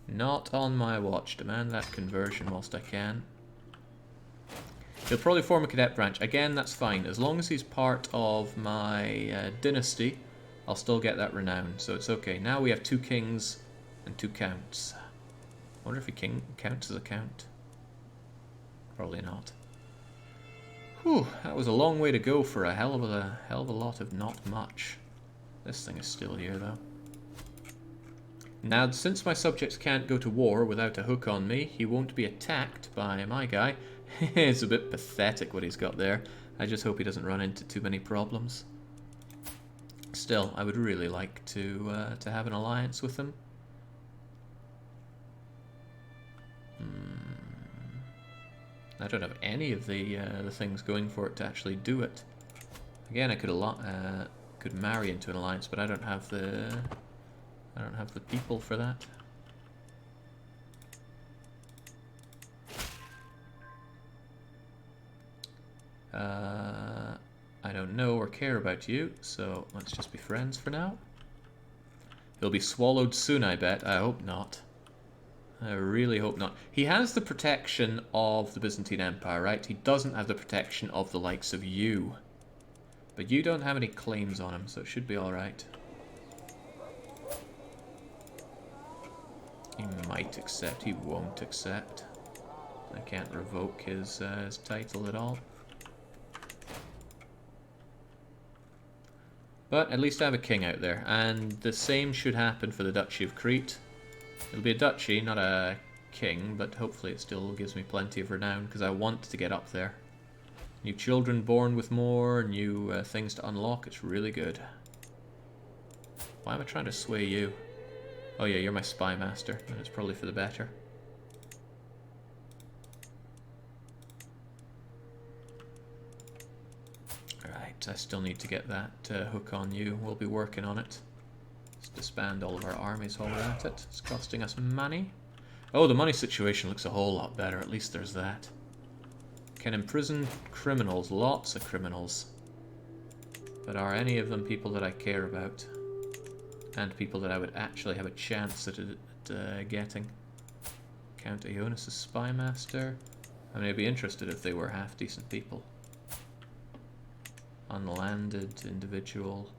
Not on my watch. Demand that conversion whilst I can. He'll probably form a cadet branch. Again, that's fine. As long as he's part of my dynasty, I'll still get that renown. So it's okay. Now we have 2 kings and 2 counts. I wonder if he counts as a count. Probably not. Whew, that was a long way to go for a hell of a lot of not much. This thing is still here, though. Now, since my subjects can't go to war without a hook on me, he won't be attacked by my guy. It's a bit pathetic what he's got there. I just hope he doesn't run into too many problems. Still, I would really like to have an alliance with him. I don't have any of the things going for it to actually do it. Again, I could marry into an alliance, but I don't have the people for that. I don't know or care about you, so let's just be friends for now. He'll be swallowed soon, I bet. I hope not. I really hope not. He has the protection of the Byzantine Empire, right? He doesn't have the protection of the likes of you. But you don't have any claims on him, so it should be alright. He might accept, he won't accept. I can't revoke his title at all. But at least I have a king out there, and the same should happen for the Duchy of Crete. It'll be a duchy, not a king, but hopefully it still gives me plenty of renown, because I want to get up there. New children born with more, new things to unlock, it's really good. Why am I trying to sway you? Oh yeah, you're my spy master, and it's probably for the better. Alright, I still need to get that hook on you. We'll be working on it. Let's disband all of our armies while we're at it. It's costing us money. Oh, the money situation looks a whole lot better. At least there's that. Can imprison criminals. Lots of criminals. But are any of them people that I care about? And people that I would actually have a chance at getting? Count Ionis' spy master. I mean, I'd be interested if they were half decent people. Unlanded individual.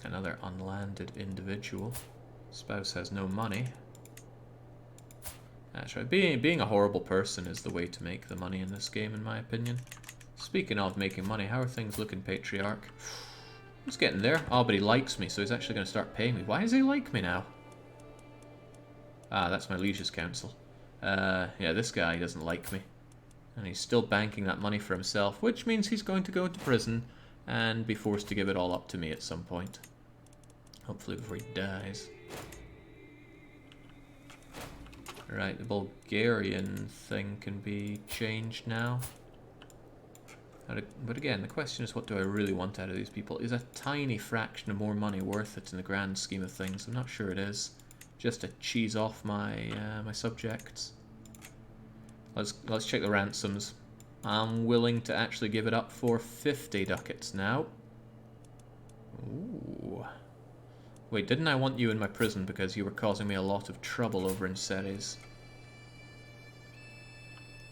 Another unlanded individual. Spouse has no money. That's right. Being a horrible person is the way to make the money in this game, in my opinion. Speaking of making money, how are things looking, Patriarch? He's getting there. Oh, but he likes me, so he's actually going to start paying me. Why does he like me now? Ah, that's my Liege's Council. Yeah, this guy doesn't like me. And he's still banking that money for himself, which means he's going to go into prison and be forced to give it all up to me at some point. Hopefully before he dies. Right, the Bulgarian thing can be changed now. But again, the question is, what do I really want out of these people? Is a tiny fraction of more money worth it in the grand scheme of things? I'm not sure it is. Just to cheese off my my subjects. Let's check the ransoms. I'm willing to actually give it up for 50 ducats now. Ooh. Wait, didn't I want you in my prison because you were causing me a lot of trouble over in Ceres?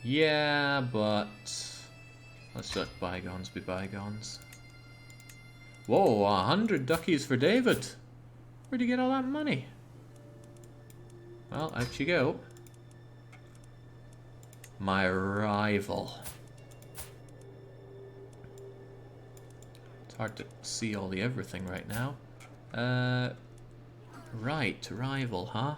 Yeah, but let's let bygones be bygones. Whoa, 100 duckies for David. Where'd you get all that money? Well, out you go. My rival. It's hard to see all the everything right now. Right, rival, huh?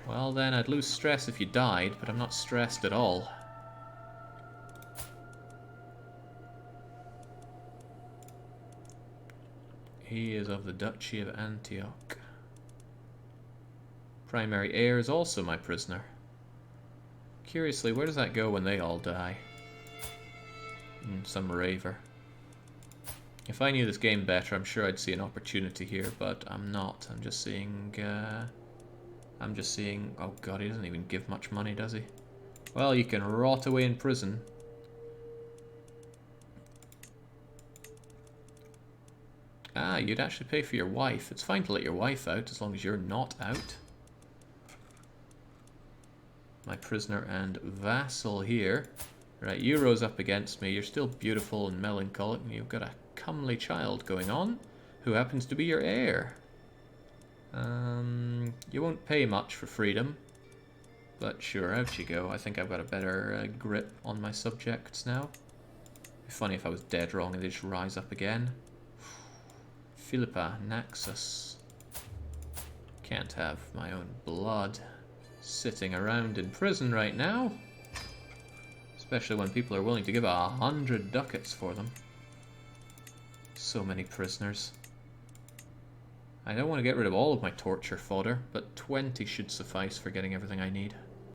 Well then, I'd lose stress if you died, but I'm not stressed at all. He is of the Duchy of Antioch. Primary heir is also my prisoner. Curiously, where does that go when they all die? Some raver. If I knew this game better, I'm sure I'd see an opportunity here, but I'm not. I'm just seeing... oh god, he doesn't even give much money, does he? Well, you can rot away in prison. Ah, you'd actually pay for your wife. It's fine to let your wife out, as long as you're not out. My prisoner and vassal here. Right, you rose up against me. You're still beautiful and melancholic, and you've got a comely child going on, who happens to be your heir. You won't pay much for freedom, but sure, out you go. I think I've got a better grip on my subjects now. It'd be funny if I was dead wrong and they just rise up again. Philippa, Naxos. Can't have my own blood sitting around in prison right now. Especially when people are willing to give 100 ducats for them. So many prisoners. I don't want to get rid of all of my torture fodder, but 20 should suffice for getting everything I need.